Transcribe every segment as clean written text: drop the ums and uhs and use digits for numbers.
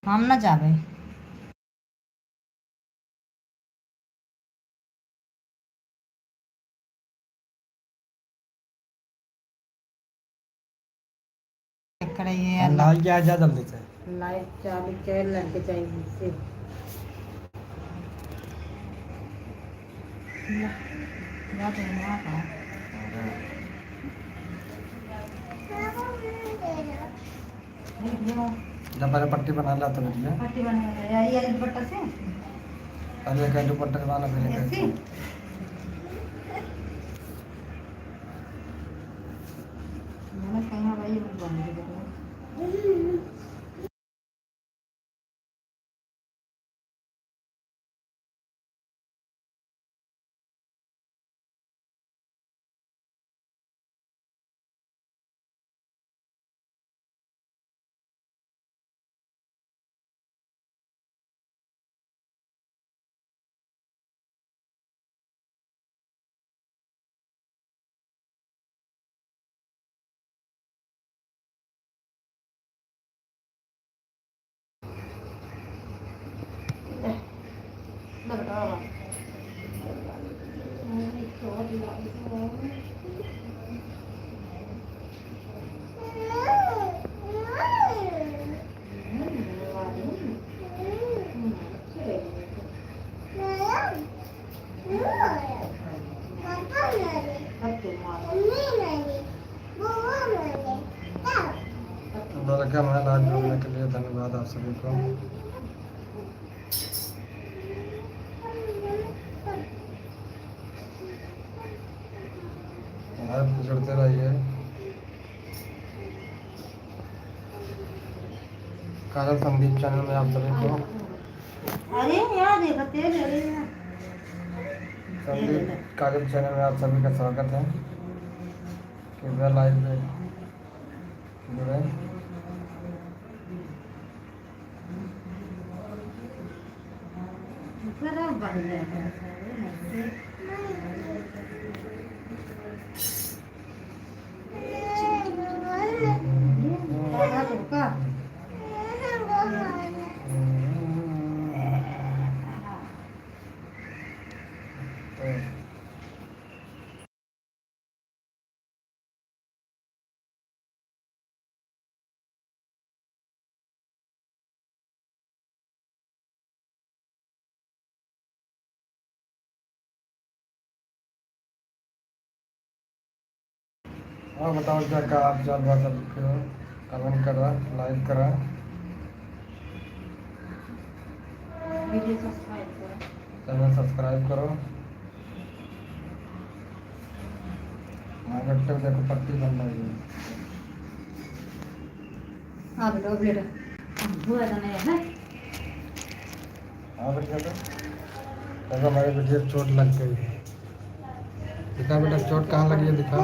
हम ना जाबे। लाइट क्या जा जल्दी से। लाइट चालू कर लड़के चाहिए से जा तो वहाँ का जब पहले पट्टी बना ला तो भैया पट्टी बना ये दुपट्टा से पहले कहीं दुपट्टे वाला फिर ऐसी कहीं मैंने कहीं भाई बन गई। लड़का मैं लाइव जुड़ने के लिए धन्यवाद आप सभी को। लाइव जुड़ते रहिए। काजल संदीप चैनल में आप सभी को अरे यार देखो तेल अरे संदीप काजल चैनल में आप सभी का स्वागत है। कृपया लाइव में जुड़े। जरा बन जाएगा हाँ बताओ क्या क्या आप चाल बात हो। कमेंट करा, लाइक करा, वीडियो सब्सक्राइब करो। चैनल सब्सक्राइब करो। आगे तक देखो पट्टी बन रही है। अब लो बेटा हुआ तो नहीं है हाँ बेटा देखो हमारे बेटे को चोट लग गई है। दिखा बेटा चोट कहाँ लगी है, दिखा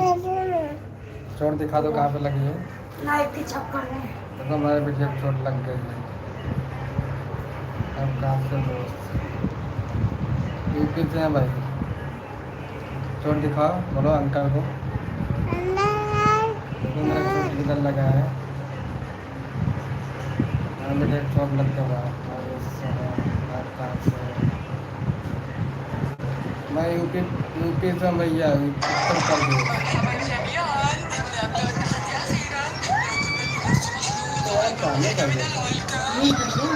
चोट दिखा दो कहाँ पे लगी है। लाइट के चक्कर में देखो हमारे बेटे को चोट लग गई है। अब कहाँ से दोस्त यूपी से हैं भाई। चोट दिखाओ, बोलो अंकल को देखो मेरा चोट किधर लगा है। हाँ बेटे चोट लग गया अरे साला, कहाँ से मैं यूपी से भैया उत्तर प्रदेश। तो यार काम नहीं कर देता। नहीं कर दिया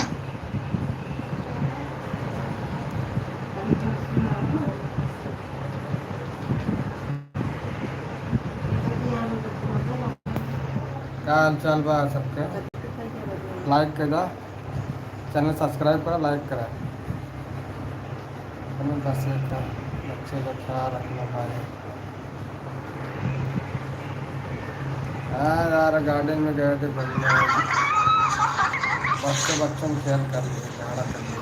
क्या हाल चाल बा सबके। लाइक कर दो, चैनल सब्सक्राइब करो, लाइक करा। अपने बच्चे का ख्याल रखना भाई। हाँ यार गार्डन में गए थे घूमने, बच्चों में खेल कर लिए, झगड़ा कर लिए।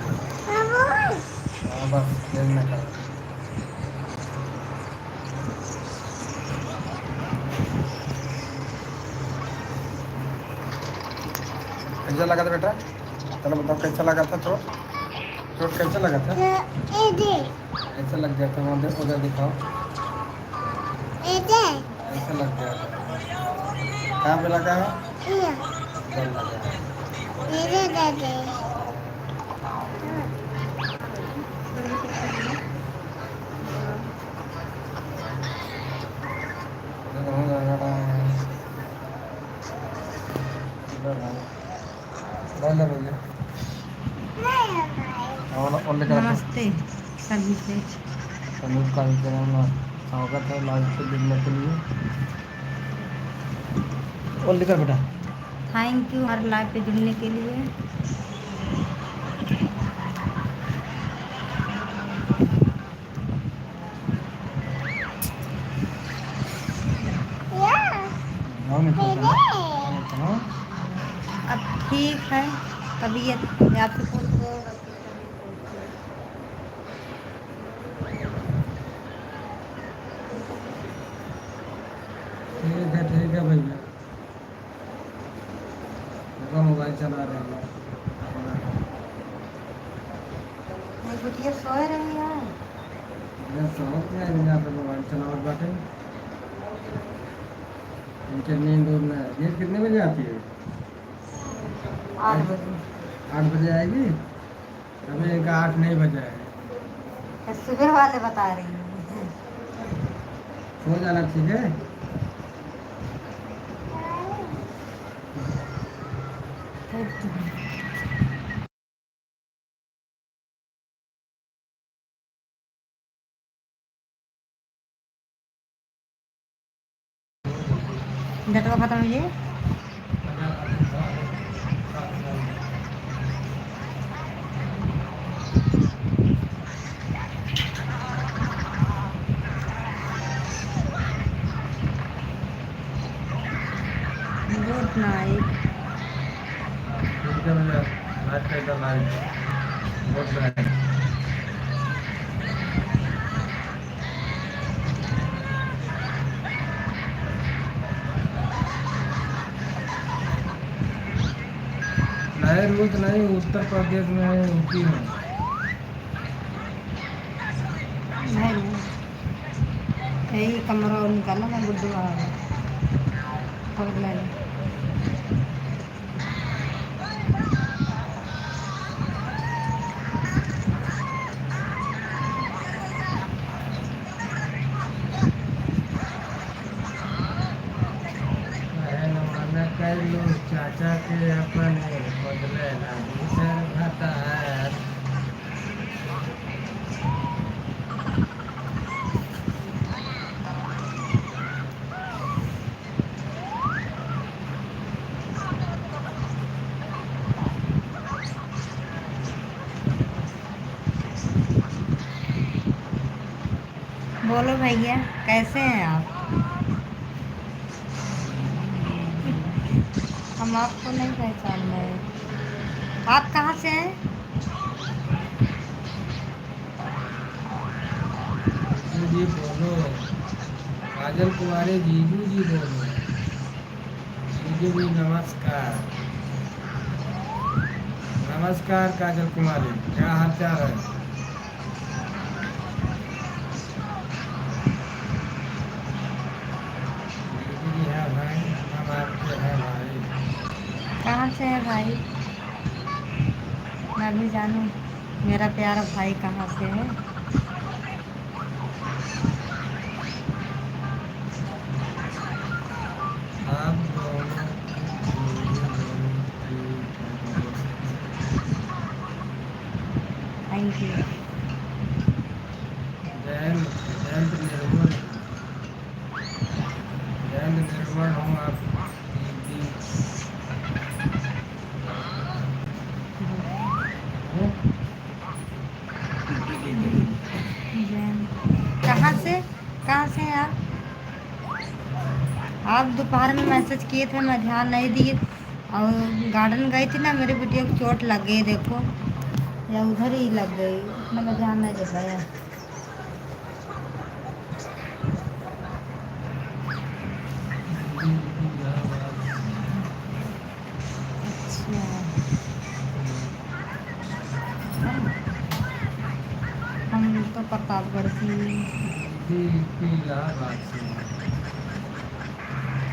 हाँ बस खेलने का। कैसा लगा था बेटा, चलो बताओ कैसा लगा था चोट। चोट कैसा लगा था, ऐसा लग गया था वहाँ उधर दिखाओ, ऐसा लग गया था। कहाँ पे लगा है, इधर लगा है। नमस्ते सभी से। संदीप कार्यक्रम में स्वागत है लाइव से जुड़ने के लिए। और लिखा बेटा थैंक यू हर लाइव पे जुड़ने के लिए। अब ठीक है तबीयत आपसे पूछ रहे हो। ठीक है भैया। मोबाइल चला रहे हैं। मेरी बिटिया सोए रही है। यहाँ पे मोबाइल चलावट बाटे। इनके नींद नींद कितने बजे आती है? 8 बजे। 8 बजे आएगी। अभी इनका 8 नहीं बजा है। सुबह वाले बता रही है। सो जाना ठीक है। नेटवर्क खत्म हुई है। Good night. ठीक है भैया। आज का इधर लाइव गुड नाइट। नए रूल्स नहीं उत्तर प्रदेश में यूपी में। नहीं यही कमरा निकाला मैं गुड्डू आ गया। कर लो चाचा के अपने बदले ना दूसर भतार। बोलो भैया कैसे हैं आप? हम आपको नहीं पहचान रहे। आप कहाँ से हैं? जी बोलो काजल कुमारी जीजू जी बोलो। जीजू जी नमस्कार। नमस्कार काजल कुमारी क्या हाल चाल है? जीजू जी है भाई हम आपके हैं भाई। कहाँ से है भाई? मैं भी जानूँ मेरा प्यारा भाई कहाँ से है। आप दोनों थैंक यू। जयंत जयंत निर्मल जयंत निर्मल हूँ आप कहाँ से हैं आप? आप दोपहर में मैसेज किए थे मैं ध्यान नहीं दिए और गार्डन गई थी ना मेरे बेटियों को चोट लग गई देखो या उधर ही लग गई इतना मैं ध्यान नहीं दे पाया। अच्छा हम तो प्रतापगढ़ की।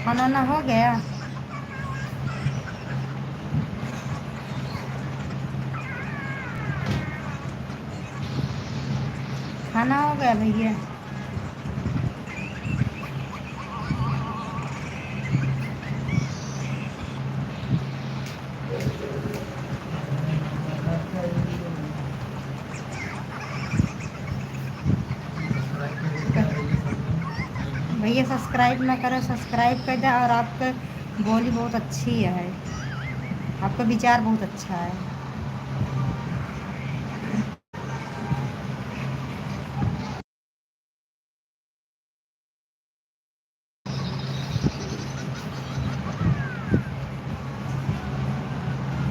खाना ना हो गया? गया भैया? भैया सब्सक्राइब ना करो, सब्सक्राइब कर दे। और आपका बोली बहुत अच्छी है, आपका विचार बहुत अच्छा है।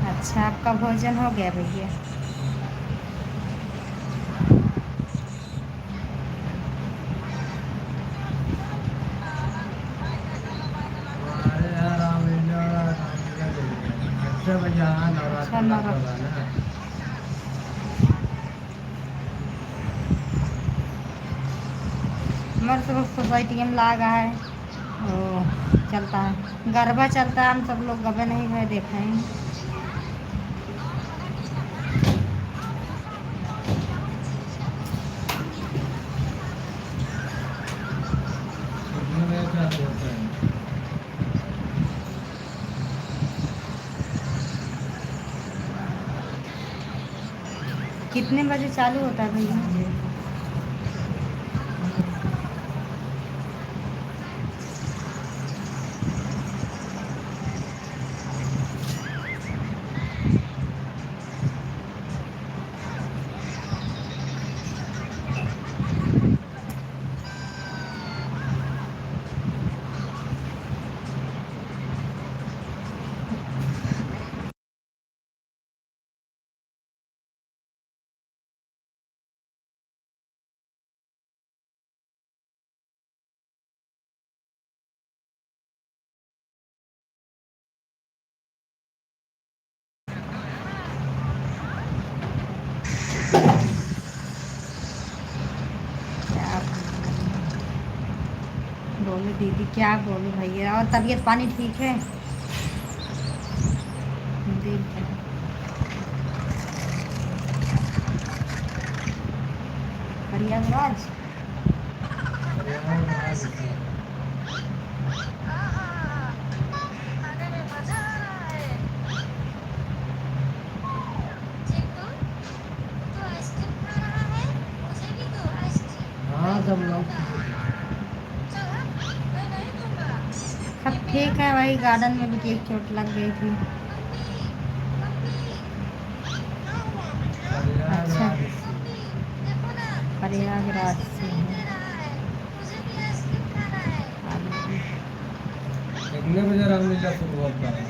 अच्छा, आपका भोजन हो गया भैया? हमारे यहाँ रामलीला देखिए, अच्छा भैया, हाँ, अच्छा, नवरात्र लग रहा है ना। हमारे सब सोसाइटी में लागा है, ओ चलता है, गरबा चलता है। हम सब लोग गबे नहीं गए, देखे हैं। कितने बजे चालू होता है? कितने बजे चालू होता है भैया? क्या बोले दीदी, क्या बोलूं भैया? और तबीयत पानी ठीक है? ठीक है। प्रयागराज? प्रयागराज से। हाँ, सब लोग सब ठीक है। वही गार्डन में भी एक चोट लग गई थी। अच्छा, प्रयागराज से। प्रयागराज से है। कितने बजे रामलीला शुरू होता है?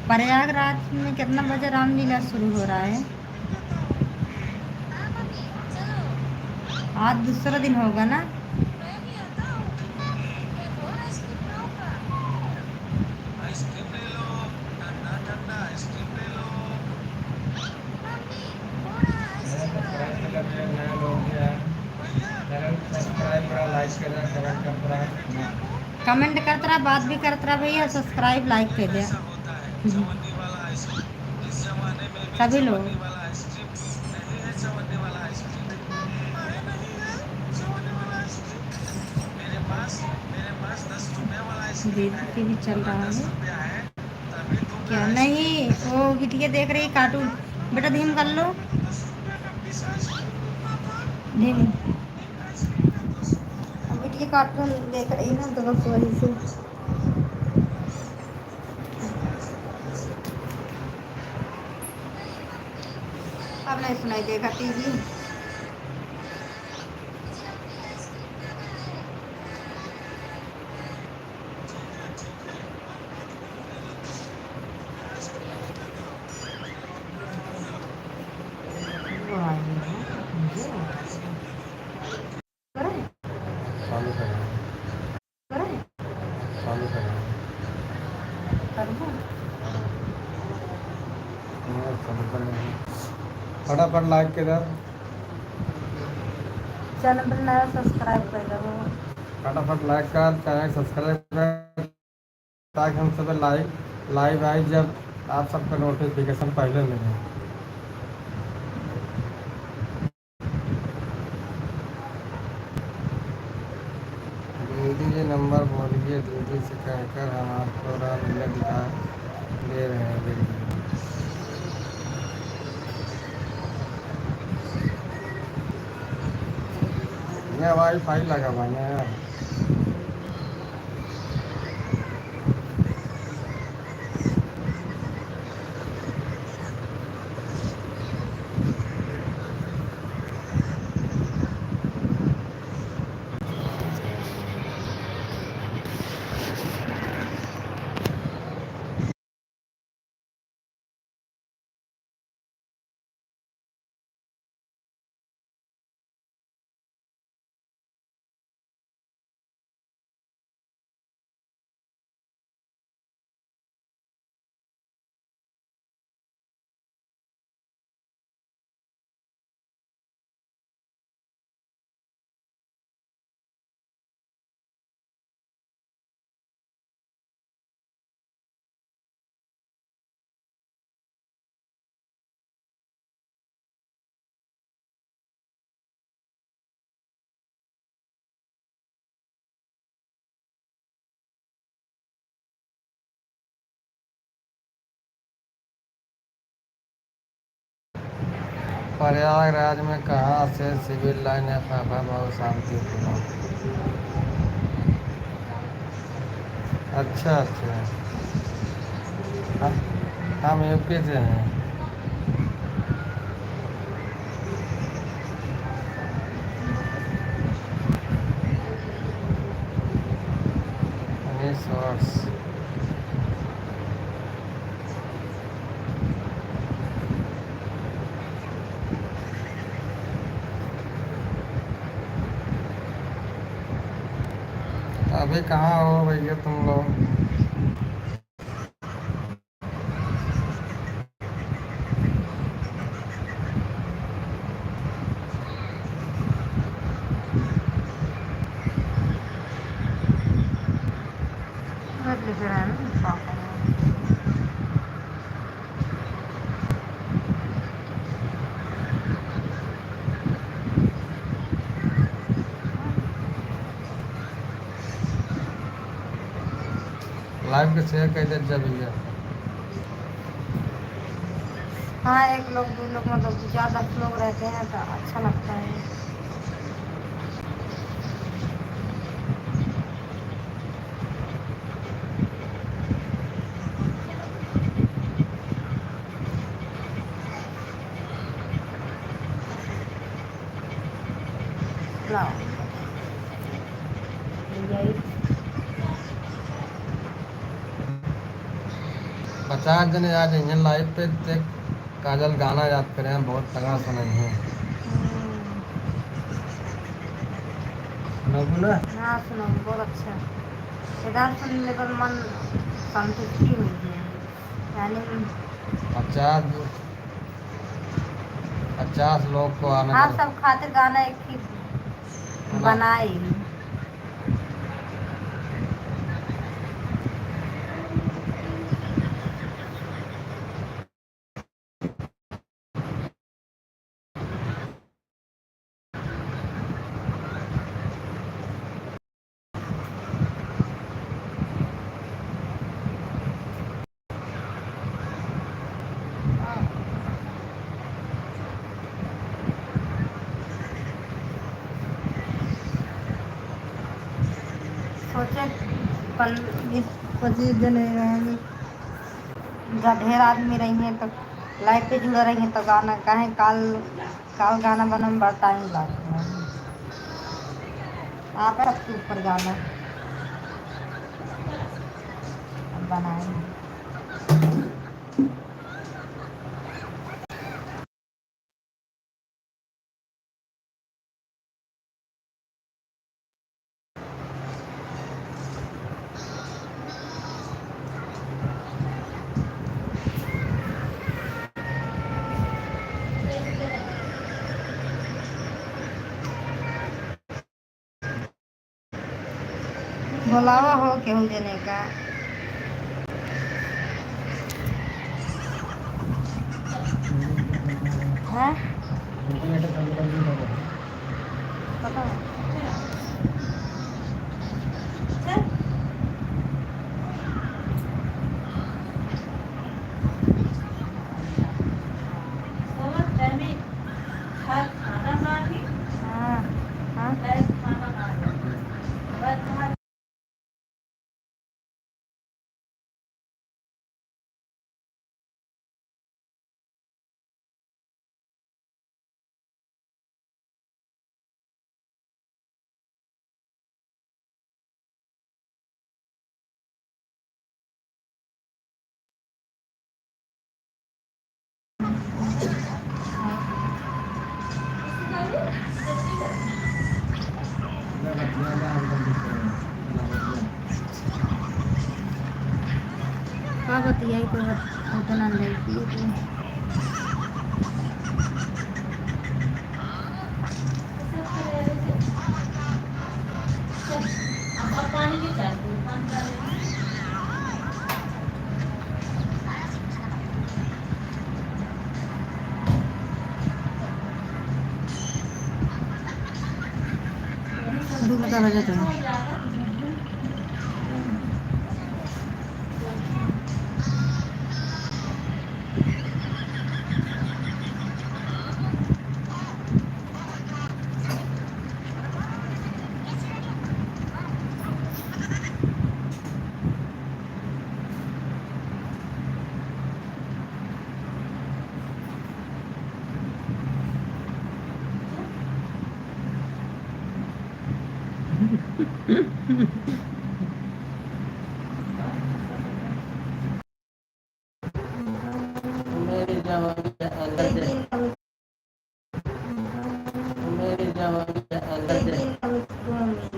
प्रयागराज में कितना बजे रामलीला शुरू हो रहा है? आज दूसरा दिन होगा ना? चैनल सब्सक्राइब कर लो भैया, नया लोग भी है। चैनल सब्सक्राइब करा, लाइक करा, कमेंट करता रहा। कमेंट करत रहा, बात भी करत रहा भैया, सब्सक्राइब लाइक कर दिया। सभी लोग। दीदी के भी चल रहा है क्या? नहीं, वो बिटिया देख रही कार्टून। बेटा धीम कर लो, धीम। अब बिटिया कार्टून देख रही ना, तो बस वही से। अब नहीं सुनाई देगा टीवी। करें? चालू करा, करें? चालू करा। कर दूं? नहीं, चालू कर नहीं। फटाफट लाइक करा, चैनल पर नया सब्सक्राइब कर दो। फटाफट लाइक कर, चैनल सब्सक्राइब कर। ताकि हम सब लाइव लाइव आई जब आप सबका नोटिफिकेशन पहले मिले। दीदी जी नंबर बोलिए, दीदी से कहकर हम आपको रामलीला दिखा दे रहे हैं वीडियो। यहाँ वाईफाई लगा हुआ है यार। प्रयागराज में कहाँ से सिविल लाइन एफ बहुत शांतिपूर्ण। अच्छा अच्छा। हम हम यूपी से हैं। उन्नीस वर्ष। अभी कहाँ हो भैया तुम लोग? लिख रहा है ना पापा। लाइव के शेयर कर दे जब भैया। हाँ, एक लोग दो लोग मतलब ज़्यादा लोग रहते हैं तो अच्छा लगता है। लाओ यही 50 जने आ जाएंगे लाइव पे। देख काजल गाना याद करें, बहुत तगड़ा सुनाई है। सुनाबू ना? हाँ सुनो, बहुत अच्छा है। इधर सुनने पर मन संतुष्टि मिलती है, यानी 50 50 लोग को आने हाँ दो। सब खातिर गाना एक ही ना बनाए। सोचे 20-25 जने रहेंगे, ढेर आदमी रहेंगे तो लाइव पे जुड़े रहेंगे तो गाना काहे काल काल गाना बनने में बड़ा टाइम लगता है। आप सबके ऊपर गाना बनाएंगे। बुलावा हो केहू जने का हाँ जनरेटर चालू कर दिया था। पता है हाँ हाँ क्या बतियाई तो उतना लड़की तो दो बता बजे तो मेरी जवानी के अंदर से मेरी जवानी के अंदर से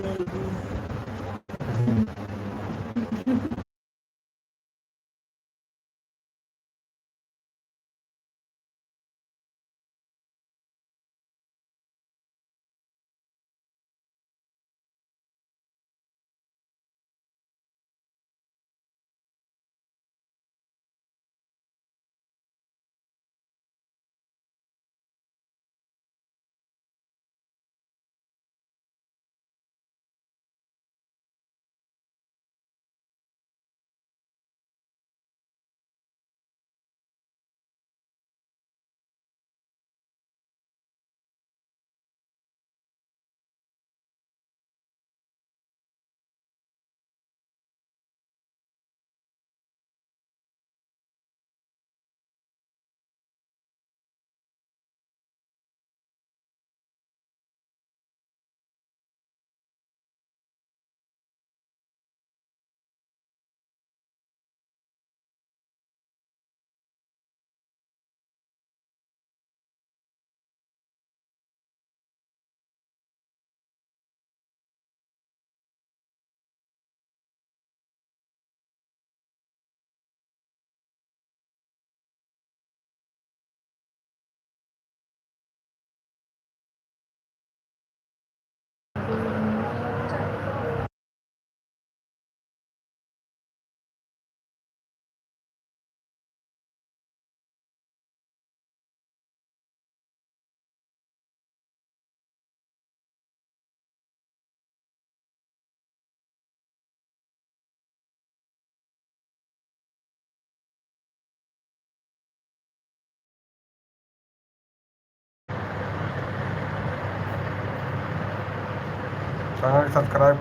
चैनल सब्सक्राइब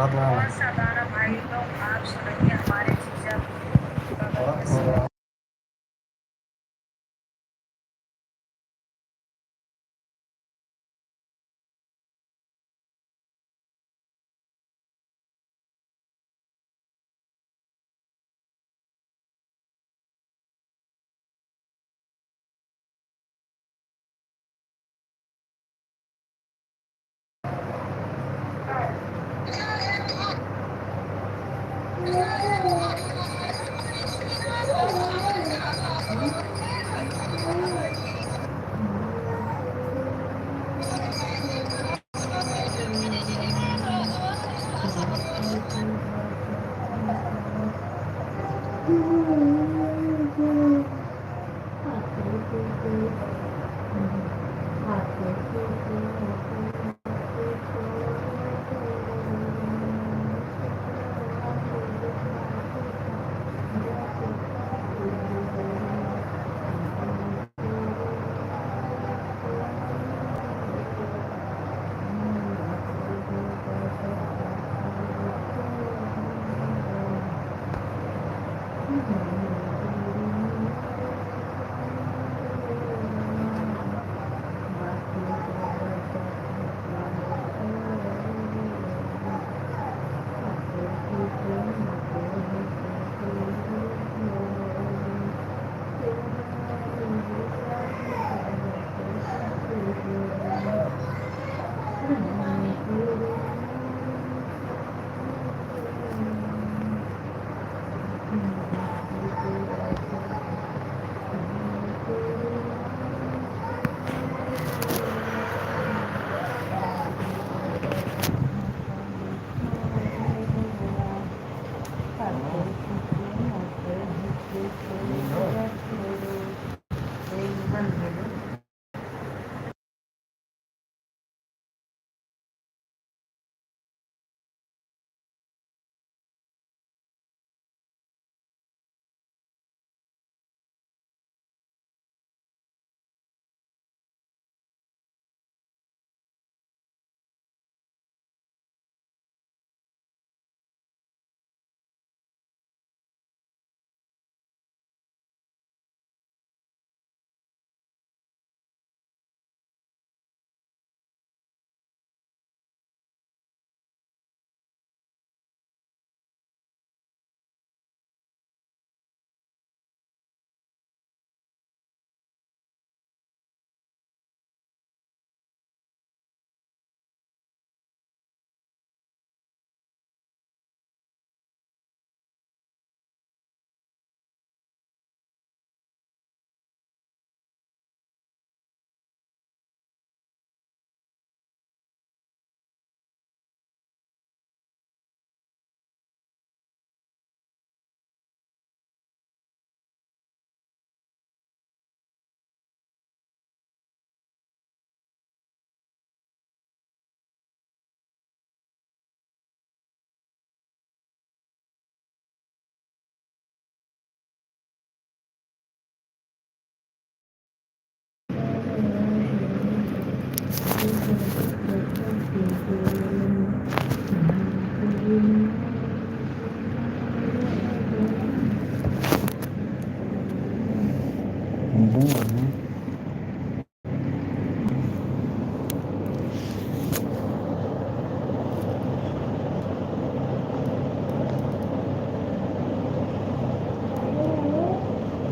हाथ लगा कौन ला। सा गाना भाई लोग आप सुनाइए हमारे जीजा बगल में से।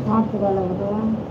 हाँ पूरा लग रहा है।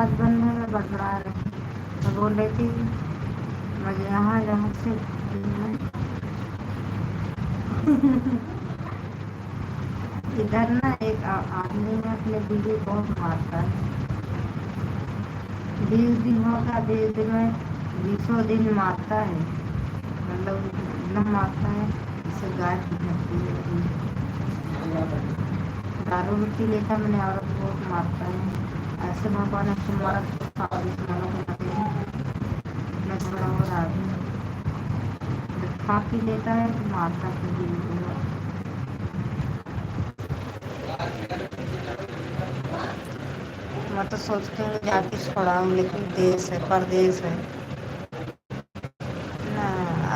आवाज़ बंद है, मैं बड़बड़ा रही। मैं बोल रही थी मुझे यहाँ जहाँ से इधर ना एक आदमी ने अपने बीवी को बहुत मारता है। 20 दिन होगा, 20 दिन में 20 दिन मारता है, मतलब एकदम मारता है। इससे गाय की धरती है। दारू पी लेता मैंने औरत को बहुत मारता है। ऐसे भगवान ऐसे मरद को सारा दुश्मनों को पते हैं। मैं झगड़ा हो रहा है, जब खा पी लेता है तो मारता है बीवी को। मैं तो सोचती हूँ जाके छोड़ाऊँ, लेकिन देश है, परदेश है ना।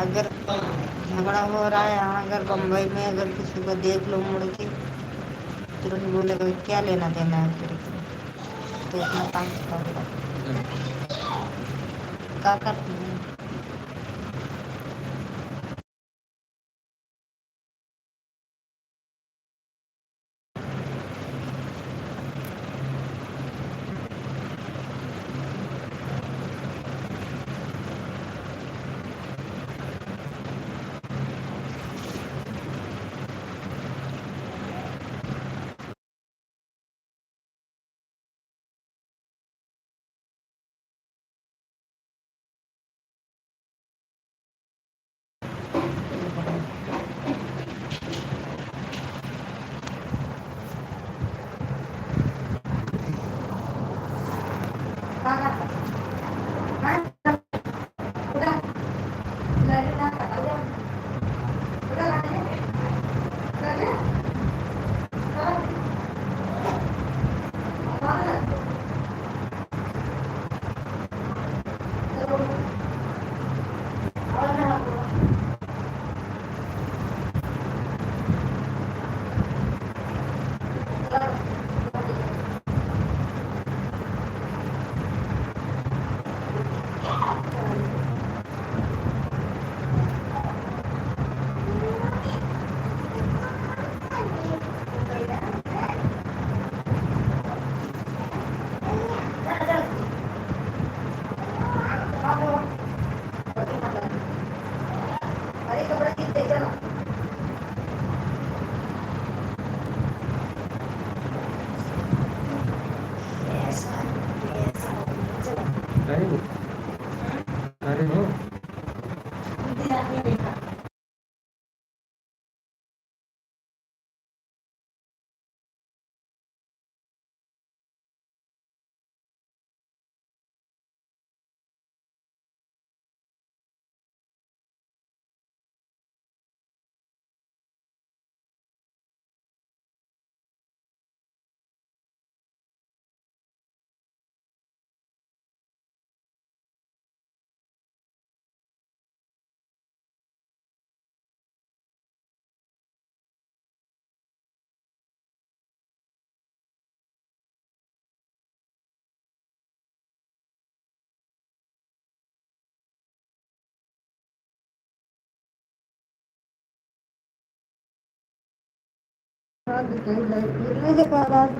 अगर झगड़ा हो रहा है यहाँ, अगर बम्बई में अगर किसी को देख लो मुड़ के, तुरंत बोलेगा क्या लेना देना है तेरे को, तो इतना काम करेगा। क्या करती हूँ। अरे हो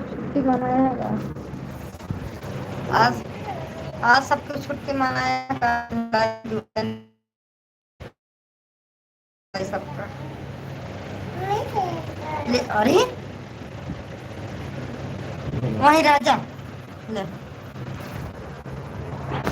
छुट्टी मनाया आज आज सबको छुट्टी मनाया सबका। अरे वही राजा ले